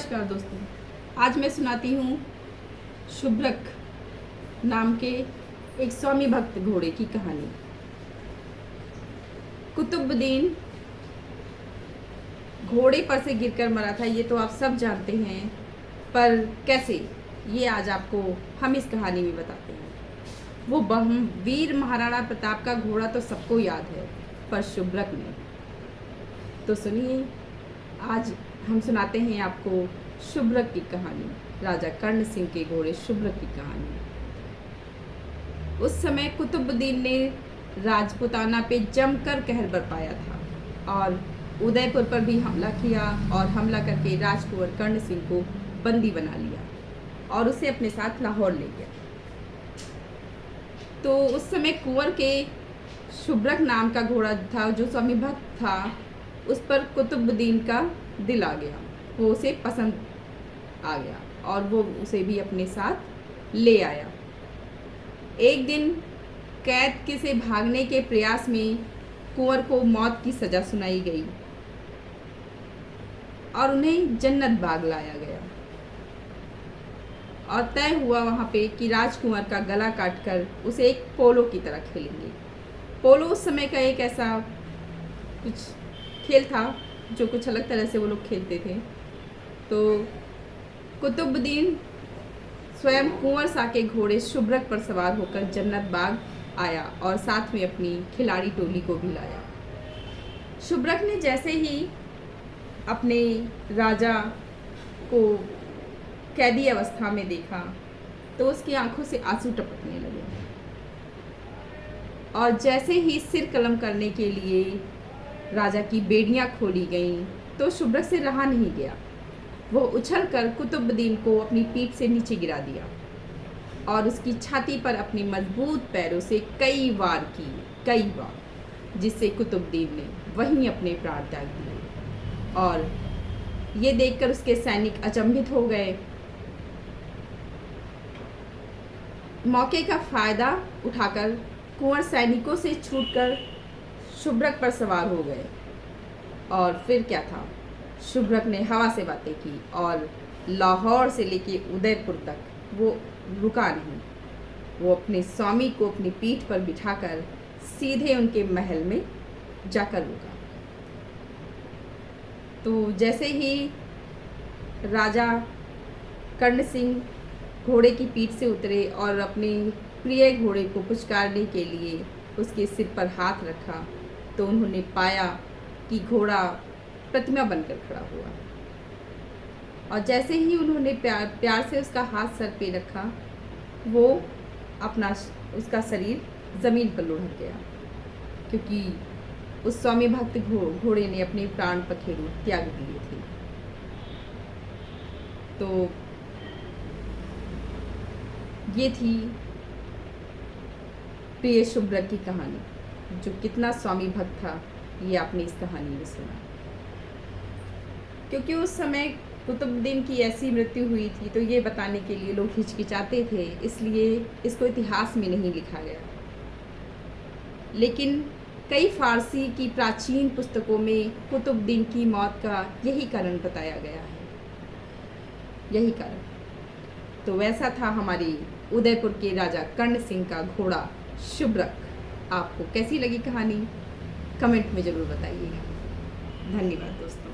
नमस्कार दोस्तों, आज मैं सुनाती हूँ शुभ्रक नाम के एक स्वामी भक्त घोड़े की कहानी। कुतुबुद्दीन घोड़े पर से गिरकर मरा था, ये तो आप सब जानते हैं, पर कैसे, ये आज आपको हम इस कहानी में बताते हैं। वो वीर महाराणा प्रताप का घोड़ा तो सबको याद है, पर शुभ्रक ने तो सुनिए, आज हम सुनाते हैं आपको शुभ्रक की कहानी, राजा कर्ण सिंह के घोड़े शुभ्रक की कहानी। उस समय कुतुबुद्दीन ने राजपुताना पे जमकर कहर बरपाया था और उदयपुर पर भी हमला किया और हमला करके राजकुंवर कर्ण सिंह को बंदी बना लिया और उसे अपने साथ लाहौर ले गया। तो उस समय कुंवर के शुभ्रक नाम का घोड़ा था, जो स्वामी भक्त था, उस पर कुतुबुद्दीन का दिल आ गया, वो उसे पसंद आ गया और वो उसे भी अपने साथ ले आया। एक दिन कैद से भागने के प्रयास में कुंवर को मौत की सजा सुनाई गई और उन्हें जन्नत बाग लाया गया और तय हुआ वहाँ पे कि राजकुंवर का गला काटकर उसे एक पोलो की तरह खेलेंगे। पोलो उस समय का एक ऐसा कुछ खेल था जो कुछ अलग तरह से वो लोग खेलते थे। तो कुतुबुद्दीन स्वयं कुंवर सा के घोड़े शुभ्रक पर सवार होकर जन्नत बाग आया और साथ में अपनी खिलाड़ी टोली को भी लाया। शुभ्रक ने जैसे ही अपने राजा को कैदी अवस्था में देखा तो उसकी आंखों से आंसू टपकने लगे और जैसे ही सिर कलम करने के लिए राजा की बेड़ियां खोली गईं तो शुभ्रक से रहा नहीं गया। वो उछलकर कुतुबुद्दीन को अपनी पीठ से नीचे गिरा दिया और उसकी छाती पर अपनी मजबूत पैरों से कई बार, जिससे कुतुबुद्दीन ने वहीं अपने प्राण त्याग दिए। और ये देखकर उसके सैनिक अचंभित हो गए। मौके का फायदा उठाकर कुंवर सैनिकों से छूटकर शुभ्रक पर सवार हो गए और फिर क्या था, शुभ्रक ने हवा से बातें की और लाहौर से लेके उदयपुर तक वो रुका नहीं। वो अपने स्वामी को अपनी पीठ पर बिठाकर सीधे उनके महल में जाकर रुका। तो जैसे ही राजा कर्ण सिंह घोड़े की पीठ से उतरे और अपने प्रिय घोड़े को पुचकारने के लिए उसके सिर पर हाथ रखा तो उन्होंने पाया कि घोड़ा प्रतिमा बनकर खड़ा हुआ और जैसे ही उन्होंने प्यार से उसका हाथ सर पे रखा, वो उसका शरीर ज़मीन पर लुढ़क गया, क्योंकि उस स्वामी भक्त घोड़े ने अपने प्राण पखेरु त्याग दिए थे। तो ये थी प्रिय शुभ्रक की कहानी, जो कितना स्वामी भक्त था ये आपने इस कहानी में सुना। क्योंकि उस समय कुतुबुद्दीन की ऐसी मृत्यु हुई थी तो ये बताने के लिए लोग हिचकिचाते थे, इसलिए इसको इतिहास में नहीं लिखा गया। लेकिन कई फारसी की प्राचीन पुस्तकों में कुतुबुद्दीन की मौत का यही कारण बताया गया है, यही कारण। तो वैसा था हमारी उदयपुर के राजा कर्ण सिंह का घोड़ा शुभ्रक। आपको कैसी लगी कहानी, कमेंट में ज़रूर बताइएगा। धन्यवाद दोस्तों।